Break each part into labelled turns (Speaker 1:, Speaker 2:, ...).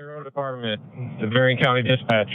Speaker 1: Road Department, the Marion County Dispatch.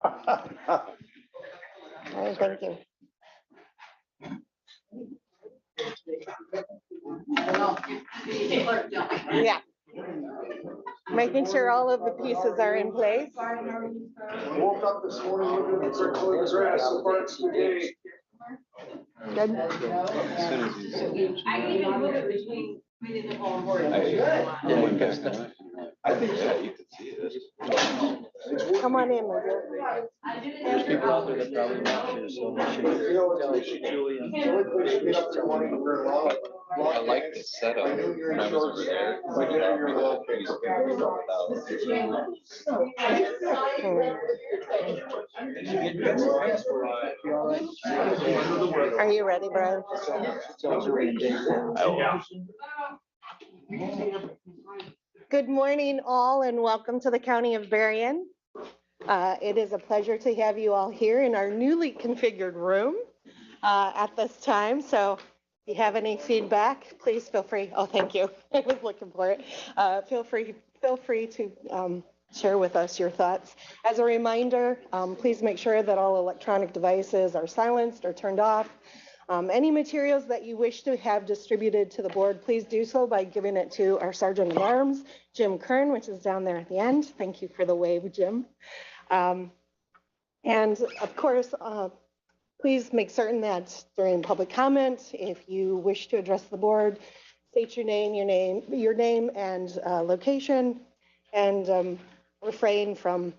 Speaker 2: All right, thank you. Yeah. Making sure all of the pieces are in place.
Speaker 3: Woke up this morning looking at circling grass so far today.
Speaker 2: Good.
Speaker 4: As soon as you said that,
Speaker 5: I can even move it between the whole board.
Speaker 4: I went back on it. I think, yeah, you could see it.
Speaker 2: Come on in, my dear.
Speaker 4: There's people out there that probably want you to so much. I like the setup when I was over there.
Speaker 2: Are you ready, Brian? Good morning, all, and welcome to the County of Berrien. It is a pleasure to have you all here in our newly configured room at this time. So if you have any feedback, please feel free. Oh, thank you. I was looking for it. Feel free to share with us your thoughts. As a reminder, please make sure that all electronic devices are silenced or turned off. Any materials that you wish to have distributed to the board, please do so by giving it to our Sergeant at Arms, Jim Kern, which is down there at the end. Thank you for the wave, Jim. And of course, please make certain that during public comment, if you wish to address the board, state your name and location, and refrain from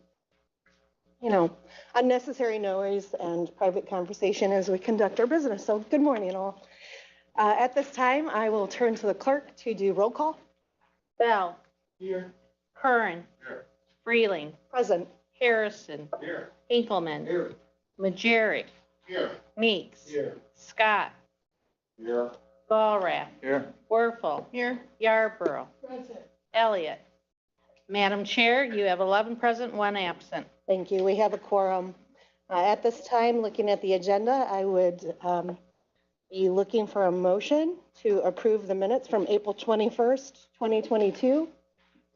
Speaker 2: unnecessary noise and private conversation as we conduct our business. So good morning, all. At this time, I will turn to the clerk to do roll call.
Speaker 5: Bell.
Speaker 3: Here.
Speaker 5: Curran.
Speaker 3: Here.
Speaker 5: Freeling.
Speaker 2: Present.
Speaker 5: Harrison.
Speaker 3: Here.
Speaker 5: Hinkleman.
Speaker 3: Here.
Speaker 5: Majerick.
Speaker 3: Here.
Speaker 5: Meeks.
Speaker 3: Here.
Speaker 5: Scott.
Speaker 3: Here.
Speaker 5: Ballrath.
Speaker 3: Here.
Speaker 5: Werfel. Here. Yarborough. Elliott. Madam Chair, you have 11 present, 1 absent.
Speaker 2: Thank you. We have a quorum. At this time, looking at the agenda, I would be looking for a motion to approve the minutes from April 21st, 2022.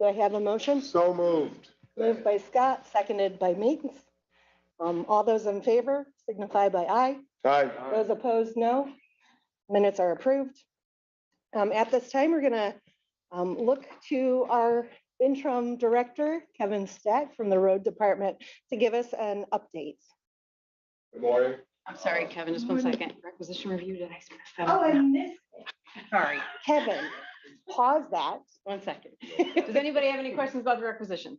Speaker 2: Do I have a motion?
Speaker 3: So moved.
Speaker 2: Moved by Scott, seconded by Meeks. All those in favor signify by aye.
Speaker 3: Aye.
Speaker 2: Those opposed, no. Minutes are approved. At this time, we're going to look to our interim director, Kevin Stack from the Road Department, to give us an update.
Speaker 3: Good morning.
Speaker 5: I'm sorry, Kevin, just 1 second. Requisition review, did I mess that
Speaker 2: Oh,
Speaker 5: up?
Speaker 2: I missed it.
Speaker 5: Sorry,
Speaker 2: Kevin, pause that.
Speaker 5: 1 second. Does anybody have any questions about the requisitions?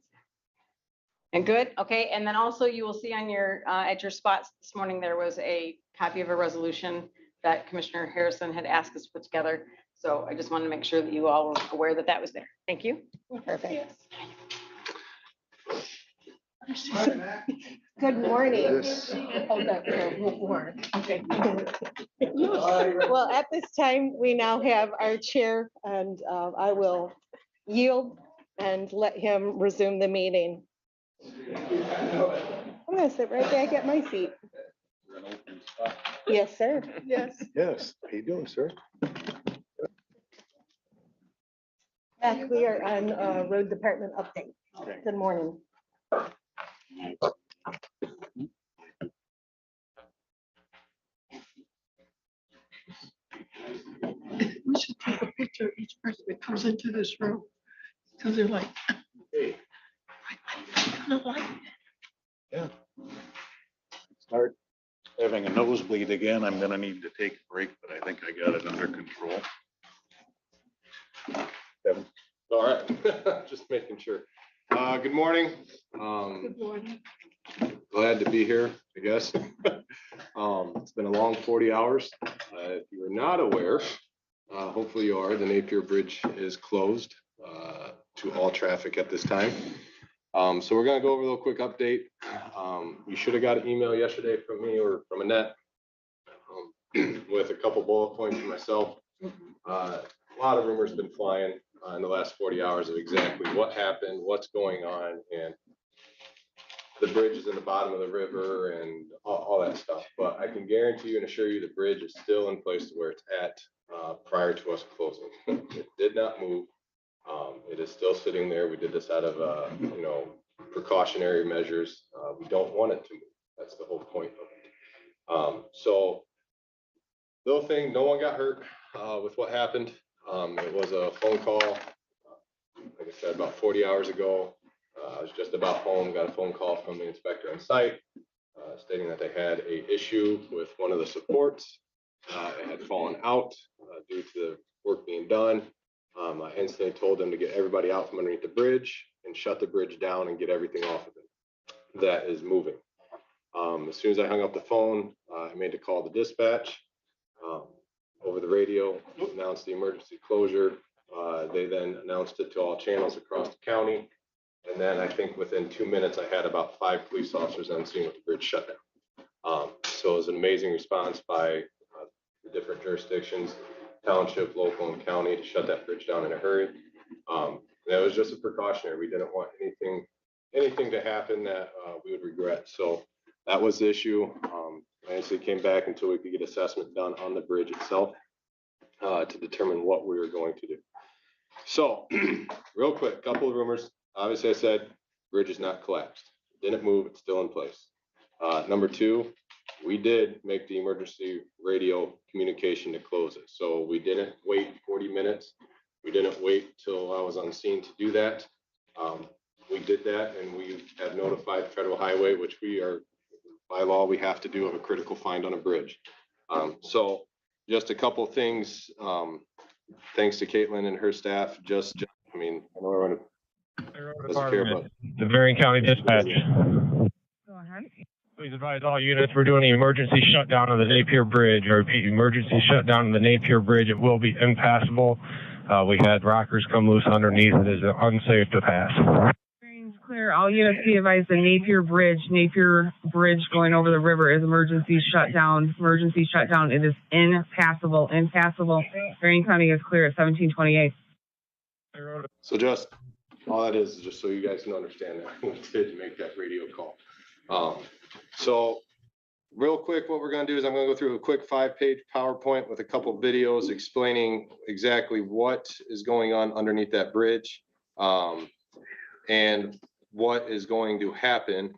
Speaker 5: And good, okay, and then also you will see on your, at your spots this morning, there was a copy of a resolution that Commissioner Harrison had asked us to put together. So I just wanted to make sure that you all were aware that that was there. Thank you.
Speaker 2: Perfect. Good morning.
Speaker 3: Yes.
Speaker 2: Well, at this time, we now have our chair, and I will yield and let him resume the meeting. I'm gonna sit right back at my seat. Yes, sir. Yes.
Speaker 3: Yes. How you doing, sir?
Speaker 2: Back, we are on road department update. Good morning.
Speaker 6: We should take a picture of each person that comes into this room, because they're like,
Speaker 3: Hey.
Speaker 6: I kind of like it.
Speaker 7: Start having a nosebleed again, I'm gonna need to take a break, but I think I got it under control. Kevin?
Speaker 8: All right, just making sure. Good morning.
Speaker 6: Good morning.
Speaker 8: Glad to be here, I guess. It's been a long 40 hours. If you are not aware, hopefully you are, the Napier Bridge is closed to all traffic at this time. So we're gonna go over a little quick update. You should have got an email yesterday from me or from Annette with a couple bullet points for myself. A lot of rumors been flying in the last 40 hours of exactly what happened, what's going on, and the bridge is in the bottom of the river and all that stuff. But I can guarantee you and assure you the bridge is still in place to where it's at prior to us closing. It did not move. It is still sitting there. We did this out of, precautionary measures. We don't want it to move. That's the whole point of it. So little thing, no one got hurt with what happened. It was a phone call, like I said, about 40 hours ago. I was just about home, got a phone call from the inspector on site stating that they had a issue with one of the supports. It had fallen out due to the work being done. I instantly told them to get everybody out from underneath the bridge and shut the bridge down and get everything off of it that is moving. As soon as I hung up the phone, I made a call to dispatch over the radio, announced the emergency closure. They then announced it to all channels across the county. And then I think within 2 minutes, I had about 5 police officers on scene with the bridge shut down. So it was an amazing response by the different jurisdictions, township, local, and county to shut that bridge down in a hurry. And it was just a precautionary. We didn't want anything to happen that we would regret. So that was the issue. I actually came back until we could get assessment done on the bridge itself to determine what we were going to do. So real quick, couple of rumors. Obviously, I said bridge is not collapsed. Didn't move. It's still in place. Number two, we did make the emergency radio communication to close it. So we didn't wait 40 minutes. We didn't wait till I was on scene to do that. We did that, and we have notified Federal Highway, which we are, by law, we have to do of a critical find on a bridge. So just a couple of things. Thanks to Caitlin and her staff. I mean, I know everyone doesn't care, but
Speaker 1: The Marion County Dispatch. Please advise all units we're doing an emergency shutdown of the Napier Bridge. I repeat, emergency shutdown of the Napier Bridge. It will be impassable. We had rockers come loose underneath. It is unsafe to pass.
Speaker 9: Bearing's clear. All units be advised the Napier Bridge going over the river is emergency shutdown. Emergency shutdown. It is impassable. Bering County is clear at 1728.
Speaker 8: So just, all that is just so you guys can understand that we did make that radio call. So real quick, what we're gonna do is I'm gonna go through a quick 5-page PowerPoint with a couple videos explaining exactly what is going on underneath that bridge, and what is going to happen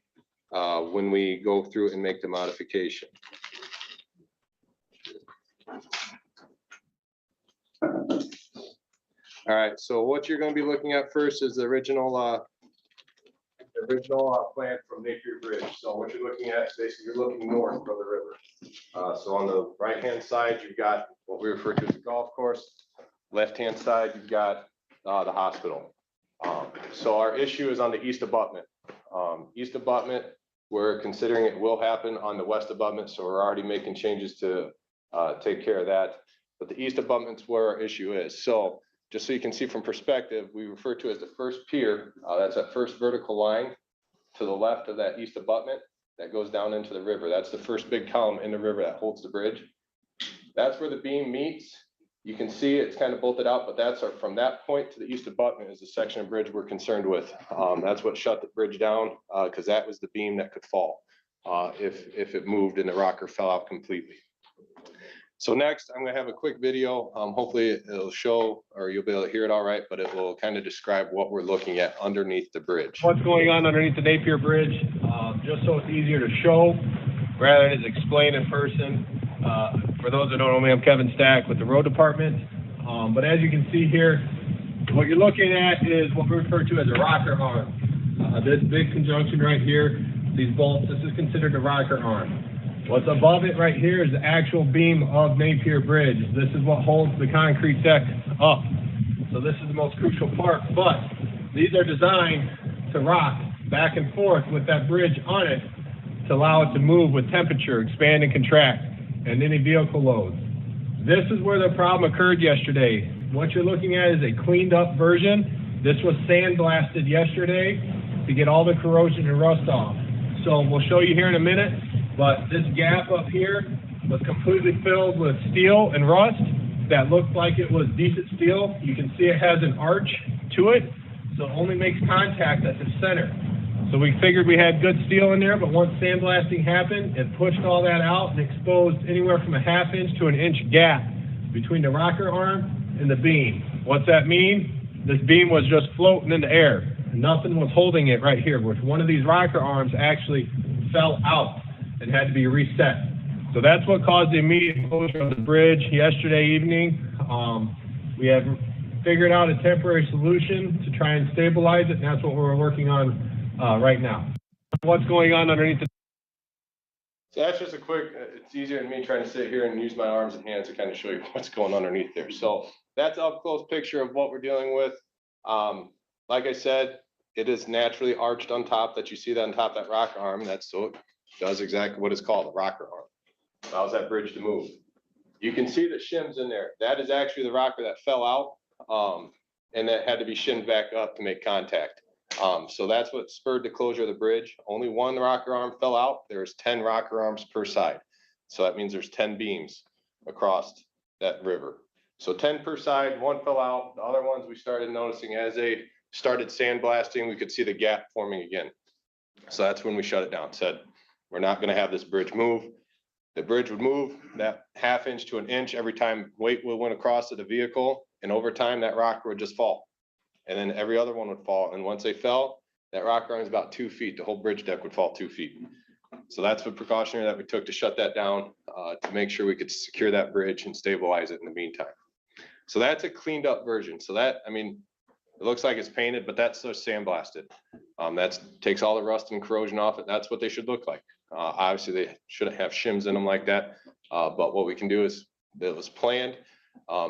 Speaker 8: when we go through and make the modification. All right, so what you're gonna be looking at first is the original plan from Napier Bridge. So what you're looking at is basically you're looking north of the river. So on the right-hand side, you've got what we refer to as the golf course. Left-hand side, you've got the hospital. So our issue is on the east abutment. East abutment, we're considering it will happen on the west abutment, so we're already making changes to take care of that. But the east abutment's where our issue is. So just so you can see from perspective, we refer to as the first pier. That's that first vertical line to the left of that east abutment that goes down into the river. That's the first big column in the river that holds the bridge. That's where the beam meets. You can see it's kind of bolted out, but that's from that point to the east abutment is the section of bridge we're concerned with. That's what shut the bridge down because that was the beam that could fall if it moved and the rocker fell out completely. So next, I'm gonna have a quick video. Hopefully it'll show, or you'll be able to hear it all right, but it will kind of describe what we're looking at underneath the bridge.
Speaker 1: What's going on underneath the Napier Bridge, just so it's easier to show rather than explain in person. For those that don't know me, I'm Kevin Stack with the road department. But as you can see here, what you're looking at is what we refer to as a rocker arm. This big conjunction right here, these bolts, this is considered a rocker arm. What's above it right here is the actual beam of Napier Bridge. This is what holds the concrete deck up. So this is the most crucial part, but these are designed to rock back and forth with that bridge on it to allow it to move with temperature, expand and contract, and any vehicle loads. This is where the problem occurred yesterday. What you're looking at is a cleaned up version. This was sandblasted yesterday to get all the corrosion and rust off. So we'll show you here in a minute. But this gap up here was completely filled with steel and rust that looked like it was decent steel. You can see it has an arch to it, so it only makes contact at the center. So we figured we had good steel in there, but once sandblasting happened, it pushed all that out and exposed anywhere from a ½ inch to an inch gap between the rocker arm and the beam. What's that mean? This beam was just floating in the air. Nothing was holding it right here, which one of these rocker arms actually fell out and had to be reset. So that's what caused the immediate closure of the bridge yesterday evening. We had figured out a temporary solution to try and stabilize it, and that's what we're working on right now. What's going on underneath the...
Speaker 8: So that's just a quick, it's easier than me trying to sit here and use my arms and hands to kind of show you what's going on underneath there. So that's an up close picture of what we're dealing with. Like I said, it is naturally arched on top that you see that on top of that rocker arm. That's so it does exactly what it's called, a rocker arm. Allows that bridge to move. You can see the shims in there. That is actually the rocker that fell out and that had to be shimmed back up to make contact. So that's what spurred the closure of the bridge. Only one rocker arm fell out. There's 10 rocker arms per side. So that means there's 10 beams across that river. So 10 per side, one fell out. The other ones we started noticing as they started sandblasting, we could see the gap forming again. So that's when we shut it down, said, we're not gonna have this bridge move. The bridge would move that ½ inch to an inch every time weight went across to the vehicle. And over time, that rocker would just fall. And then every other one would fall. And once they fell, that rocker arm is about 2 feet. The whole bridge deck would fall 2 feet. So that's the precautionary that we took to shut that down to make sure we could secure that bridge and stabilize it in the meantime. So that's a cleaned up version. So that, I mean, it looks like it's painted, but that's just sandblasted. That takes all the rust and corrosion off it. That's what they should look like. Obviously, they shouldn't have shims in them like that. But what we can do is, it was planned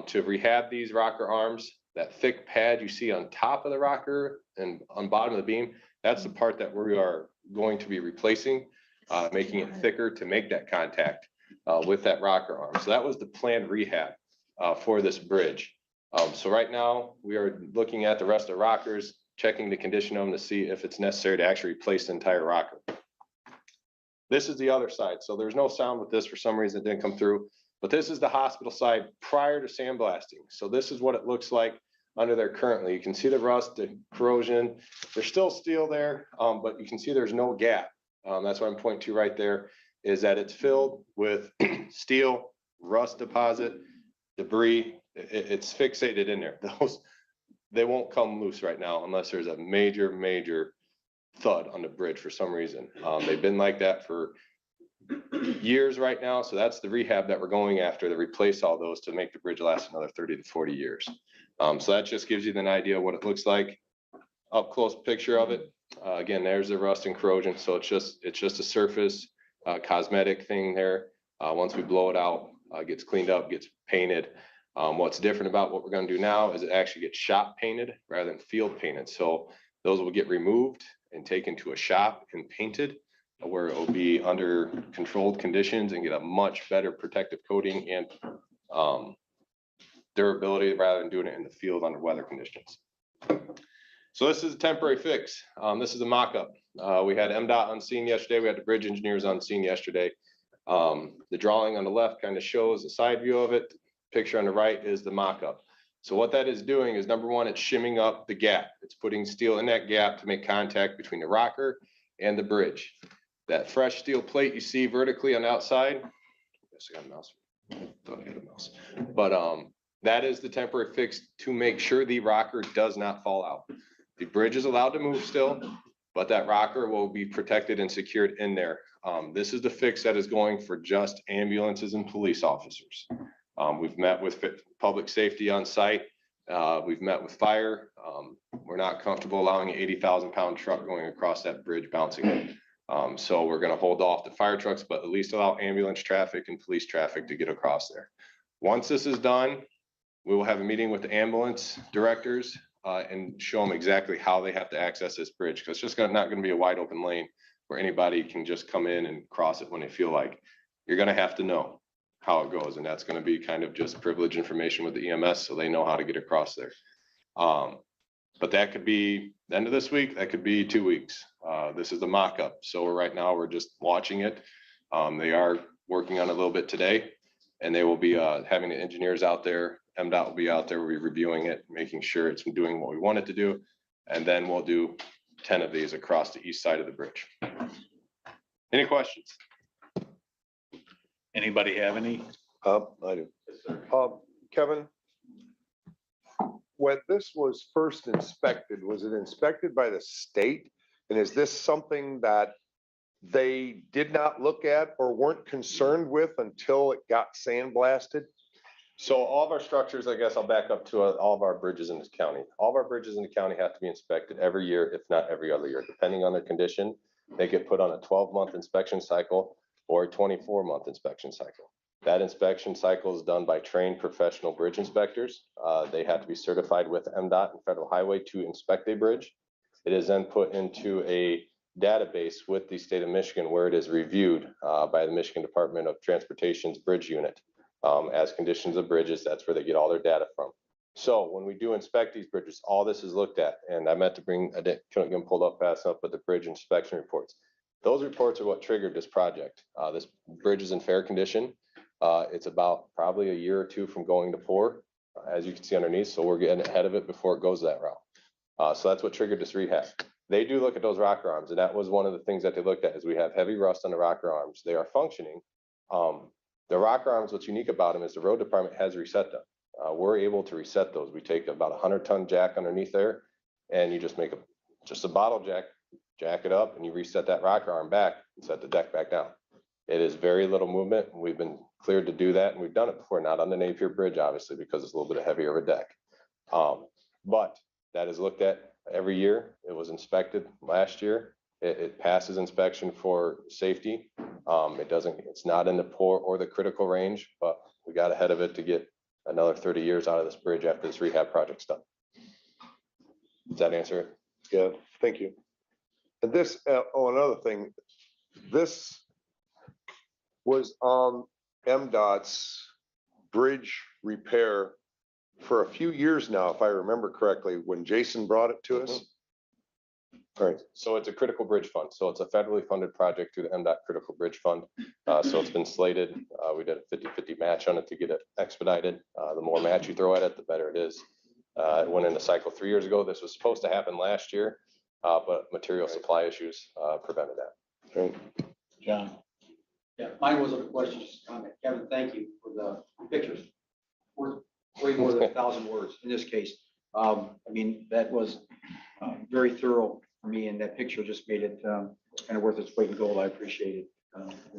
Speaker 8: to rehab these rocker arms. That thick pad you see on top of the rocker and on bottom of the beam, that's the part that we are going to be replacing. making it thicker to make that contact with that rocker arm. So that was the planned rehab for this bridge. So right now, we are looking at the rest of the rockers, checking the condition of them to see if it's necessary to actually replace the entire rocker. This is the other side. So there's no sound with this for some reason it didn't come through, but this is the hospital side prior to sandblasting. So this is what it looks like under there currently. You can see the rust, the corrosion. There's still steel there, but you can see there's no gap. That's what I'm pointing to right there, is that it's filled with steel, rust deposit, debris. It's fixated in there. They won't come loose right now unless there's a major thud on the bridge for some reason. They've been like that for years right now. So that's the rehab that we're going after, to replace all those to make the bridge last another 30 to 40 years. So that just gives you an idea of what it looks like. Up close picture of it. Again, there's the rust and corrosion. So it's just a surface cosmetic thing there. Once we blow it out, gets cleaned up, gets painted. What's different about what we're going to do now is it actually gets shop painted rather than field painted. So those will get removed and taken to a shop and painted, where it will be under controlled conditions and get a much better protective coating and durability rather than doing it in the field under weather conditions. So this is a temporary fix. This is a mock-up. We had MDOT on scene yesterday. We had the bridge engineers on scene yesterday. The drawing on the left kind of shows the side view of it. Picture on the right is the mock-up. So what that is doing is, number one, it's shimming up the gap. It's putting steel in that gap to make contact between the rocker and the bridge. That fresh steel plate you see vertically on the outside. Yes, I got a mouse. Thought I had a mouse. But that is the temporary fix to make sure the rocker does not fall out. The bridge is allowed to move still, but that rocker will be protected and secured in there. This is the fix that is going for just ambulances and police officers. We've met with public safety on site. We've met with fire. We're not comfortable allowing an 80,000-pound truck going across that bridge bouncing it. So we're going to hold off the fire trucks, but at least allow ambulance traffic and police traffic to get across there. Once this is done, we will have a meeting with the ambulance directors and show them exactly how they have to access this bridge, because it's just not going to be a wide open lane where anybody can just come in and cross it when they feel like. You're going to have to know how it goes, and that's going to be kind of just privileged information with the EMS, so they know how to get across there. But that could be the end of this week. That could be 2 weeks. This is the mock-up. So right now we're just watching it. They are working on it a little bit today, and they will be having the engineers out there. MDOT will be out there. We'll be reviewing it, making sure it's doing what we want it to do. And then we'll do 10 of these across the east side of the bridge. Any questions?
Speaker 7: Anybody have any?
Speaker 3: I do. Kevin, when this was first inspected, was it inspected by the state? And is this something that they did not look at or weren't concerned with until it got sandblasted?
Speaker 8: So all of our structures, I guess I'll back up to all of our bridges in this county. All of our bridges in the county have to be inspected every year, if not every other year, depending on their condition. They get put on a 12-month inspection cycle or a 24-month inspection cycle. That inspection cycle is done by trained professional bridge inspectors. They have to be certified with MDOT and Federal Highway to inspect a bridge. It is then put into a database with the state of Michigan, where it is reviewed by the Michigan Department of Transportation's bridge unit. As conditions of bridges, that's where they get all their data from. So when we do inspect these bridges, all this is looked at. And I meant to bring, I couldn't get them pulled up fast enough, but the bridge inspection reports. Those reports are what triggered this project. This bridge is in fair condition. It's about probably a year or two from going to pour, as you can see underneath. So we're getting ahead of it before it goes that route. So that's what triggered this rehab. They do look at those rocker arms, and that was one of the things that they looked at. Is we have heavy rust on the rocker arms. They are functioning. The rocker arms, what's unique about them is the road department has reset them. We're able to reset those. We take about a 100-ton jack underneath there, and you just make just a bottle jack, jack it up, and you reset that rocker arm back and set the deck back down. It is very little movement. We've been cleared to do that, and we've done it before, not on the Napier Bridge, obviously, because it's a little bit heavier of a deck. But that is looked at every year. It was inspected last year. It passes inspection for safety. It's not in the poor or the critical range, but we got ahead of it to get another 30 years out of this bridge after this rehab project's done. Does that answer it?
Speaker 3: Yeah, thank you. And this, another thing, this was on MDOT's bridge repair for a few years now, if I remember correctly, when Jason brought it to us. All right,
Speaker 8: So it's a critical bridge fund. So it's a federally funded project through the MDOT Critical Bridge Fund. So it's been slated. We did a 50-50 match on it to get it expedited. The more match you throw at it, the better it is. It went into cycle 3 years ago. This was supposed to happen last year, but material supply issues prevented that.
Speaker 3: right.
Speaker 7: John,
Speaker 4: Yeah, mine wasn't a question, just a comment. Kevin, thank you for the pictures. Worth way more than 1,000 words in this case. I mean, that was very thorough for me, and that picture just made it kind of worth its weight in gold. I appreciate it.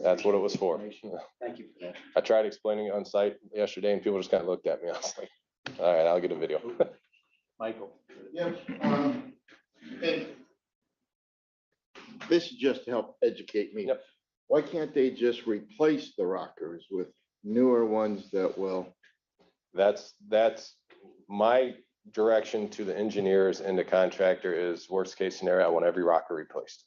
Speaker 8: That's what it was for.
Speaker 4: Thank you for that.
Speaker 8: I tried explaining it on site yesterday and people just kind of looked at me. I was like, all right, I'll get a video.
Speaker 7: Michael.
Speaker 10: Yep. And this is just to help educate me.
Speaker 8: Yep.
Speaker 10: Why can't they just replace the rockers with newer ones that will?
Speaker 8: That's my direction to the engineers and the contractor is worst case scenario. I want every rocker replaced.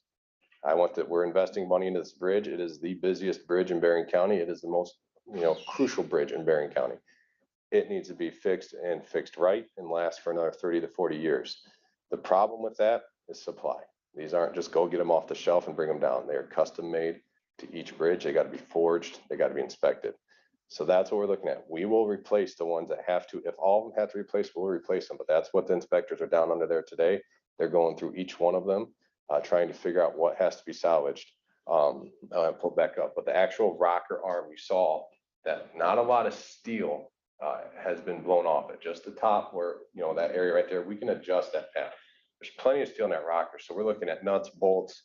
Speaker 8: I want that we're investing money into this bridge. It is the busiest bridge in Berrien County. It is the most, crucial bridge in Berrien County. It needs to be fixed and fixed right and last for another 30 to 40 years. The problem with that is supply. These aren't just go get them off the shelf and bring them down. They are custom made to each bridge. They got to be forged. They got to be inspected. So that's what we're looking at. We will replace the ones that have to. If all of them have to replace, we'll replace them. But that's what the inspectors are down under there today. They're going through each one of them, trying to figure out what has to be salvaged. I'll pull back up. But the actual rocker arm, you saw that not a lot of steel has been blown off it. Just the top where, that area right there, we can adjust that path. There's plenty of steel in that rocker. So we're looking at nuts, bolts,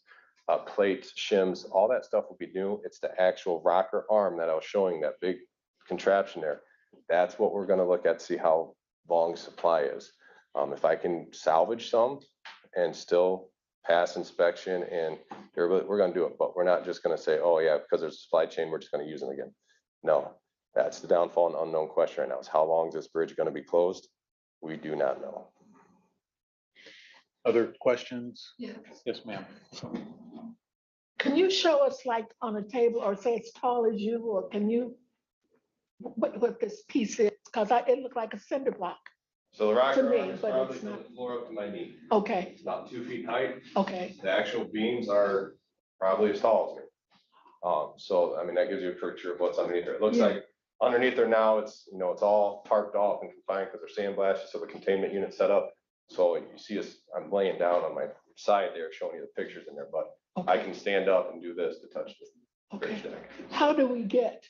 Speaker 8: plates, shims, all that stuff will be new. It's the actual rocker arm that I was showing, that big contraption there. That's what we're going to look at, see how long supply is. If I can salvage some and still pass inspection and we're going to do it, but we're not just going to say, oh yeah, because there's a supply chain, we're just going to use them again. No, that's the downfall and unknown question right now is how long is this bridge going to be closed? We do not know.
Speaker 7: Other questions?
Speaker 6: Yeah.
Speaker 7: Yes, ma'am.
Speaker 6: Can you show us like on a table or say as tall as you, or can you, what this piece is? Because it looked like a cinder block.
Speaker 8: So the rocker
Speaker 6: To me,
Speaker 8: arm is
Speaker 6: but
Speaker 8: probably
Speaker 6: it's
Speaker 8: from
Speaker 6: not.
Speaker 8: the floor up to my knee.
Speaker 6: Okay,
Speaker 8: It's about 2 feet height.
Speaker 6: okay,
Speaker 8: The actual beams are probably as tall as me. So, I mean, that gives you a picture of what's underneath there. It looks
Speaker 6: Yeah.
Speaker 8: like underneath there now, it's, it's all tarped off and confined because they're sandblasted, so the containment unit set up. So you see us, I'm laying down on my side there, showing you the pictures in there, but I
Speaker 6: okay,
Speaker 8: can stand up and do this to touch the
Speaker 6: okay.
Speaker 8: bridge deck.
Speaker 6: How do we get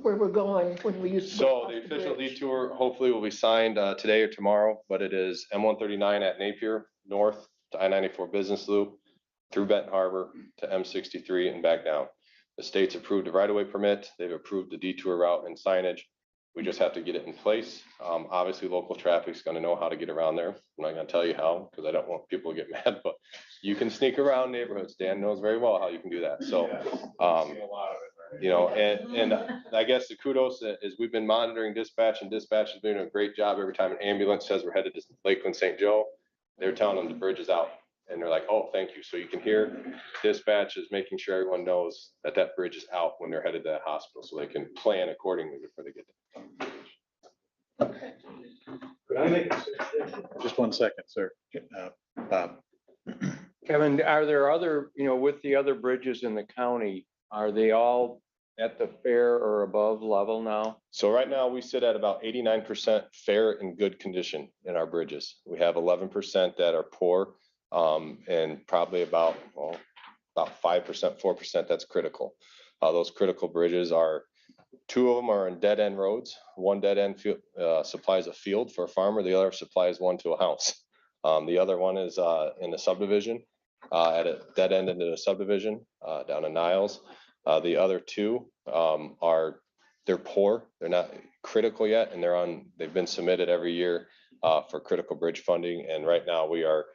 Speaker 6: where we're going when we use?
Speaker 8: So the official detour hopefully will be signed today or tomorrow, but it is M139 at Napier, north to I-94 Business Loop, through Benton Harbor to M63 and back down. The state's approved a right-of-way permit. They've approved the detour route and signage. We just have to get it in place. Obviously, local traffic's gonna know how to get around there. I'm not gonna tell you how, because I don't want people to get mad, but you can sneak around neighborhoods. Dan knows very well how you can do that. So, and I guess the kudos is we've been monitoring dispatch, and dispatch has been doing a great job. Every time an ambulance says we're headed to Lakeland, St. Joe, they're telling them the bridge is out. And they're like, oh, thank you. So you can hear dispatch is making sure everyone knows that that bridge is out when they're headed to that hospital, so they can plan accordingly before they get there.
Speaker 4: Could I make a suggestion?
Speaker 7: Just 1 second, sir. Bob.
Speaker 11: Kevin, are there other, with the other bridges in the county, are they all at the fair or above level now?
Speaker 8: So right now we sit at about 89% fair and good condition in our bridges. We have 11% that are poor, and probably about 5%, 4% that's critical. Those critical bridges are, 2 of them are in dead end roads. One dead end supplies a field for a farmer. The other supplies one to a house. The other one is in a subdivision, at a dead end into the subdivision down in Niles. The other 2 they're poor. They're not critical yet, and they've been submitted every year for critical bridge funding. And right now we are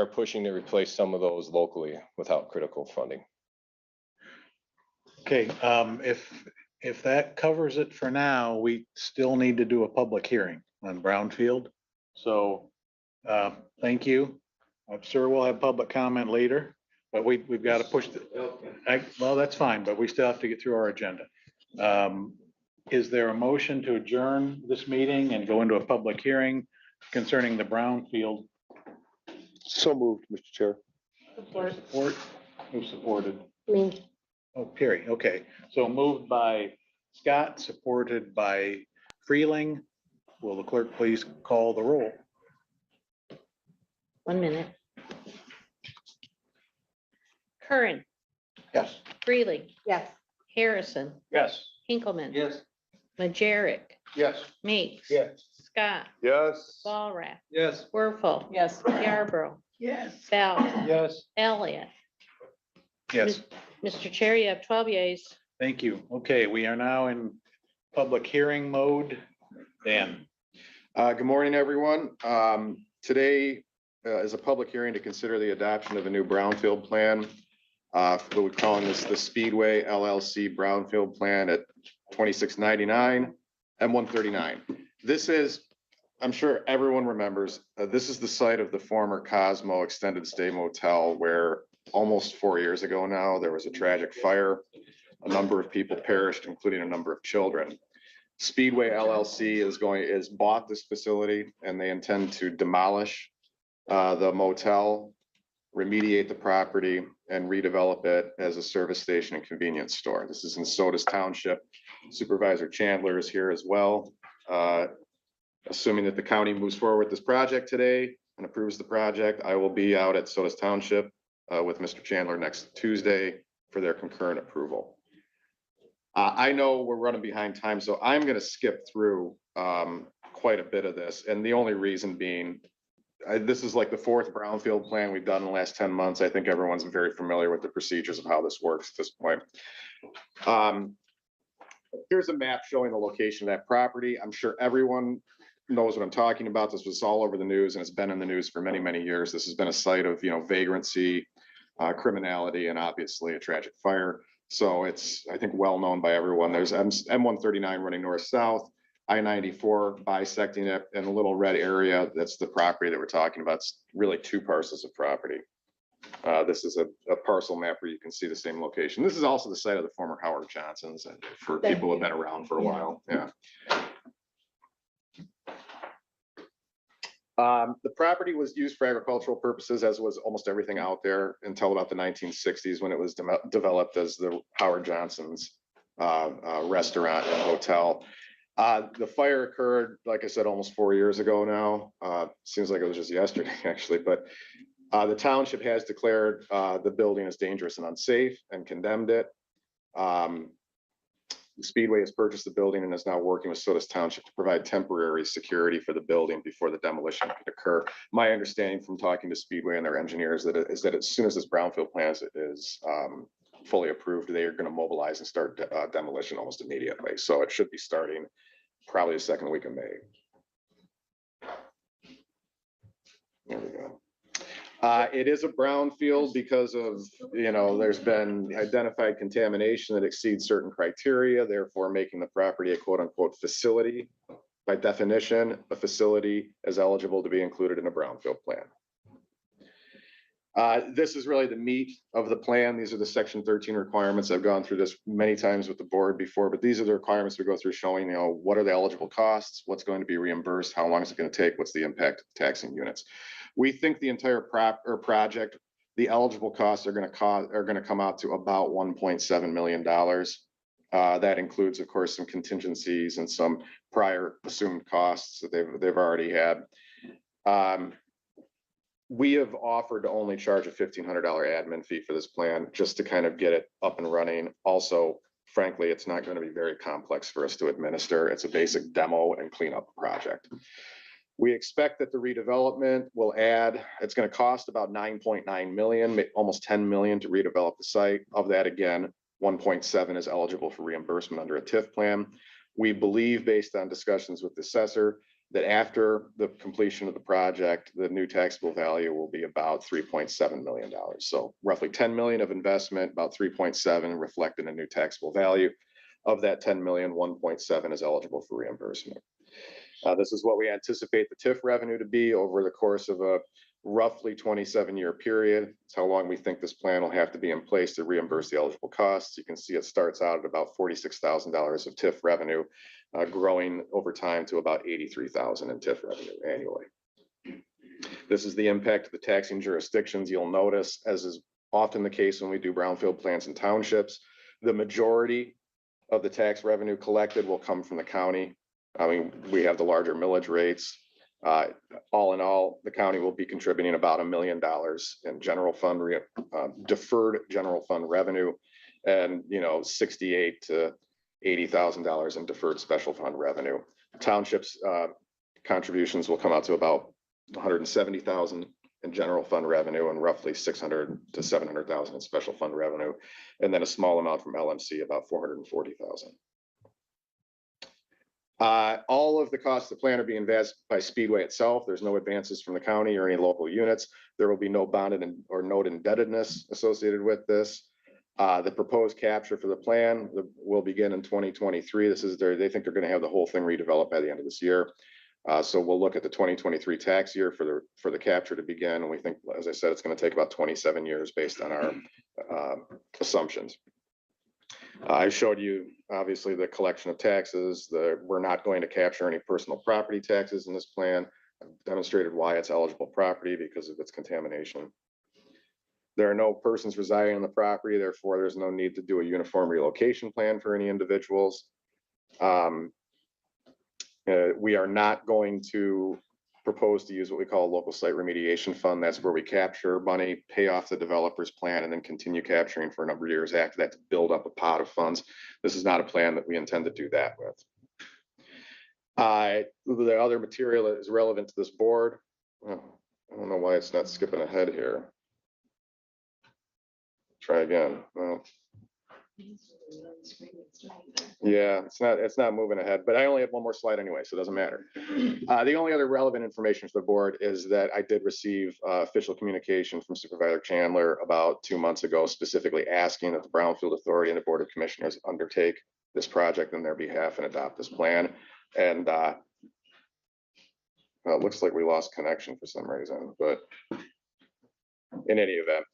Speaker 8: pushing to replace some of those locally without critical funding.
Speaker 7: Okay, if that covers it for now, we still need to do a public hearing on Brownfield. So, thank you. I'm sure we'll have public comment later, but we've got to push well, that's fine, but we still have to get through our agenda. Is there a motion to adjourn this meeting and go into a public hearing concerning the brownfield?
Speaker 3: So moved, Mr. Chair.
Speaker 7: Support? Who supported?
Speaker 2: Me.
Speaker 7: Oh, Perry, okay. So moved by Scott, supported by Freeling. Will the clerk please call the roll?
Speaker 12: 1 minute. Curran,
Speaker 7: Yes.
Speaker 12: Freeling,
Speaker 2: Yes.
Speaker 12: Harrison,
Speaker 11: Yes.
Speaker 12: Hinkleman.
Speaker 11: Yes.
Speaker 12: Majerick,
Speaker 11: Yes.
Speaker 12: Meeks.
Speaker 11: Yes.
Speaker 12: Scott,
Speaker 3: Yes.
Speaker 12: Ballrath,
Speaker 11: Yes.
Speaker 12: Werfel.
Speaker 5: Yes.
Speaker 12: Yarborough,
Speaker 6: Yes.
Speaker 12: Bell,
Speaker 11: Yes.
Speaker 12: Elliott.
Speaker 7: Yes,
Speaker 12: Mr. Chair, you have 12 yeas.
Speaker 7: thank you. Okay, we are now in public hearing mode. Dan,
Speaker 8: Good morning, everyone. Today is a public hearing to consider the adoption of a new brownfield plan. What we're calling this the Speedway LLC Brownfield Plan at 2699 and 139. This is, I'm sure everyone remembers, this is the site of the former Cosmo Extended Stay Motel where almost 4 years ago now, there was a tragic fire. A number of people perished, including a number of children. Speedway LLC is bought this facility and they intend to demolish the motel, remediate the property and redevelop it as a service station and convenience store. This is in Sodas Township. Supervisor Chandler is here as well. Assuming that the county moves forward with this project today and approves the project, I will be out at Sodas Township with Mr. Chandler next Tuesday for their concurrent approval. I know we're running behind time, so I'm going to skip through quite a bit of this. And the only reason being, this is like the fourth brownfield plan we've done in the last 10 months. I think everyone's very familiar with the procedures of how this works at this point. Here's a map showing the location of that property. I'm sure everyone knows what I'm talking about. This was all over the news and it's been in the news for many, many years. This has been a site of, vagrancy, criminality, and obviously a tragic fire. So it's, I think, well known by everyone. There's M139 running north-south, I-94 bisecting it, and a little red area, that's the property that we're talking about. It's really two parcels of property. This is a parcel map where you can see the same location. This is also the site of the former Howard Johnson's, for people who have been around for a while. Yeah. The property was used for agricultural purposes, as was almost everything out there until about the 1960s when it was developed as the Howard Johnson's restaurant and hotel. The fire occurred, like I said, almost 4 years ago now. Seems like it was just yesterday, actually, but the township has declared the building as dangerous and unsafe and condemned it. Speedway has purchased the building and is now working with Sodas Township to provide temporary security for the building before the demolition could occur. My understanding from talking to Speedway and their engineers is that as soon as this brownfield plan is fully approved, they are going to mobilize and start demolition almost immediately. So it should be starting probably the second week of May. There we go. It is a brownfield because of, there's been identified contamination that exceeds certain criteria, therefore making the property a quote unquote facility. By definition, a facility is eligible to be included in a brownfield plan. This is really the meat of the plan. These are the Section 13 requirements. I've gone through this many times with the board before, but these are the requirements we go through showing, what are the eligible costs, what's going to be reimbursed, how long is it going to take, what's the impact of taxing units. We think the entire project, the eligible costs are going to come out to about $1.7 million. That includes, of course, some contingencies and some prior assumed costs that they've already had. We have offered to only charge a $1,500 admin fee for this plan just to kind of get it up and running. Also, frankly, it's not going to be very complex for us to administer. It's a basic demo and cleanup project. We expect that the redevelopment will add, it's going to cost about 9.9 million, almost 10 million to redevelop the site. Of that, again, 1.7 is eligible for reimbursement under a TIF plan. We believe, based on discussions with the assessor, that after the completion of the project, the new taxable value will be about $3.7 million. So roughly 10 million of investment, about 3.7 reflected in a new taxable value. Of that 10 million, 1.7 is eligible for reimbursement. This is what we anticipate the TIF revenue to be over the course of a roughly 27-year period. It's how long we think this plan will have to be in place to reimburse the eligible costs. You can see it starts out at about $46,000 of TIF revenue, growing over time to about $83,000 in TIF revenue annually. This is the impact of the taxing jurisdictions. You'll notice, as is often the case when we do brownfield plans and townships, the majority of the tax revenue collected will come from the county. I mean, we have the larger millage rates. All in all, the county will be contributing about $1 million in general fund deferred general fund revenue, and $68,000 to $80,000 in deferred special fund revenue. Townships contributions will come out to about $170,000 in general fund revenue and roughly $600,000 to $700,000 in special fund revenue, and then a small amount from LMC, about $440,000. All of the costs of the plan are being invested by Speedway itself. There's no advances from the county or any local units. There will be no bonded or note indebtedness associated with this. The proposed capture for the plan will begin in 2023. They think they're going to have the whole thing redeveloped by the end of this year. So we'll look at the 2023 tax year for the capture to begin. And we think, as I said, it's going to take about 27 years based on our assumptions. I showed you, obviously, the collection of taxes. We're not going to capture any personal property taxes in this plan. I've demonstrated why it's eligible property because of its contamination. There are no persons residing on the property, therefore there's no need to do a uniform relocation plan for any individuals. We are not going to propose to use what we call a local site remediation fund. That's where we capture money, pay off the developer's plan, and then continue capturing for a number of years after that to build up a pot of funds. This is not a plan that we intend to do that with. The other material that is relevant to this board, I don't know why it's not skipping ahead here. Try again. Well, yeah, it's not moving ahead, but I only have one more slide anyway, so it doesn't matter. The only other relevant information for the board is that I did receive official communication from Supervisor Chandler about 2 months ago, specifically asking that the Brownfield Authority and the Board of Commissioners undertake this project on their behalf and adopt this plan. And well, it looks like we lost connection for some reason, but in any event,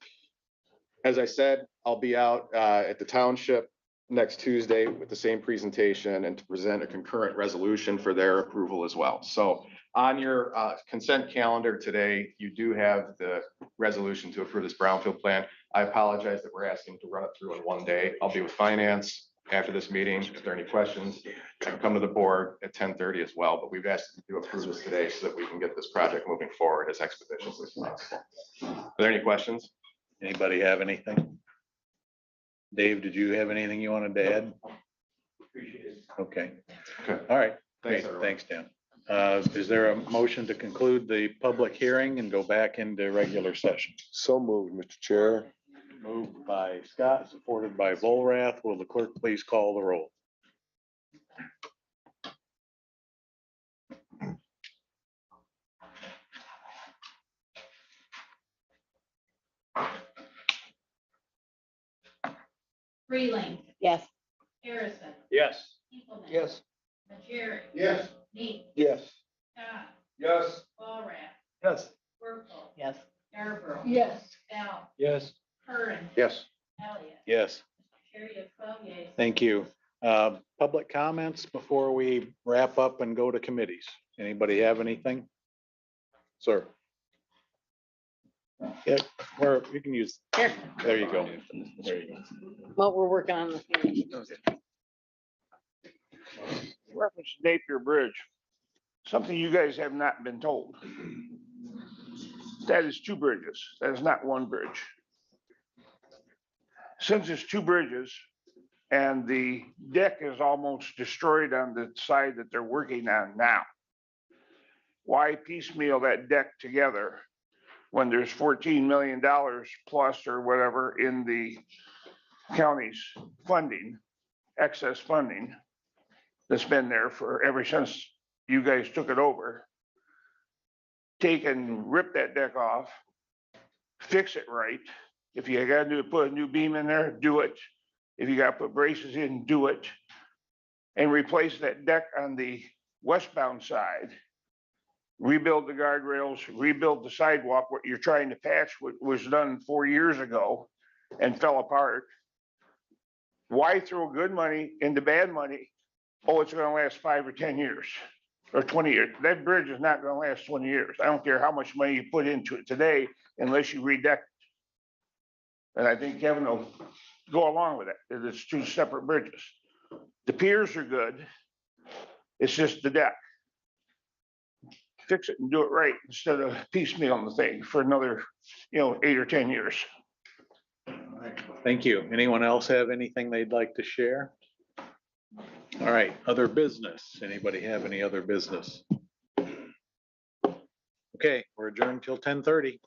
Speaker 8: as I said, I'll be out at the township next Tuesday with the same presentation and to present a concurrent resolution for their approval as well. So on your consent calendar today, you do have the resolution to approve this brownfield plan. I apologize that we're asking to run it through in one day. I'll be with finance after this meeting. If there are any questions, I can come to the board at 10:30 as well, but we've asked you to approve this today so that we can get this project moving forward as expeditiously as possible. Are there any questions?
Speaker 7: Anybody have anything? Dave, did you have anything you wanted to add?
Speaker 4: Appreciate it.
Speaker 7: Okay.
Speaker 8: Okay.
Speaker 7: All right.
Speaker 8: Thanks,
Speaker 7: Great.
Speaker 8: everyone.
Speaker 7: Thanks, Dan. Is there a motion to conclude the public hearing and go back into regular session?
Speaker 3: So moved, Mr. Chair.
Speaker 7: Moved by Scott, supported by Volrath. Will the clerk please call the roll?
Speaker 13: Freeling.
Speaker 12: Yes.
Speaker 13: Harrison.
Speaker 11: Yes.
Speaker 13: Hinkleman.
Speaker 11: Yes.
Speaker 13: Najaric.
Speaker 11: Yes.
Speaker 13: Neat.
Speaker 11: Yes.
Speaker 13: Scott.
Speaker 11: Yes.
Speaker 13: Walrath.
Speaker 11: Yes.
Speaker 13: Werfel.
Speaker 12: Yes.
Speaker 13: Yarborough.
Speaker 6: Yes.
Speaker 13: Bell.
Speaker 11: Yes.
Speaker 13: Curran.
Speaker 11: Yes.
Speaker 13: Elliott.
Speaker 7: Yes.
Speaker 13: Carry of 12 yeas.
Speaker 7: Thank you. Public comments before we wrap up and go to committees. Anybody have anything? Sir. Yeah, or you can use,
Speaker 12: Here.
Speaker 7: there you go. There you go.
Speaker 12: Well, we're working on the.
Speaker 14: Reference to Napier Bridge, something you guys have not been told. That is two bridges. That is not one bridge. Since it's two bridges and the deck is almost destroyed on the side that they're working on now, why piecemeal that deck together when there's $14 million plus or whatever in the county's funding, excess funding that's been there for ever since you guys took it over? Take and rip that deck off, fix it right. If you gotta do put a new beam in there, do it. If you gotta put braces in, do it. And replace that deck on the westbound side rebuild the guardrails, rebuild the sidewalk. What you're trying to patch was done 4 years ago and fell apart. Why throw good money into bad money? Oh, it's gonna last 5 or 10 years or 20 years. That bridge is not gonna last 20 years. I don't care how much money you put into it today unless you redeck it. And I think Kevin will go along with it. It's two separate bridges. The piers are good. It's just the deck. Fix it and do it right instead of piecemealing the thing for another, 8 or 10 years.
Speaker 7: Thank you. Anyone else have anything they'd like to share? All right, other business. Anybody have any other business? Okay, we're adjourned till 10:30.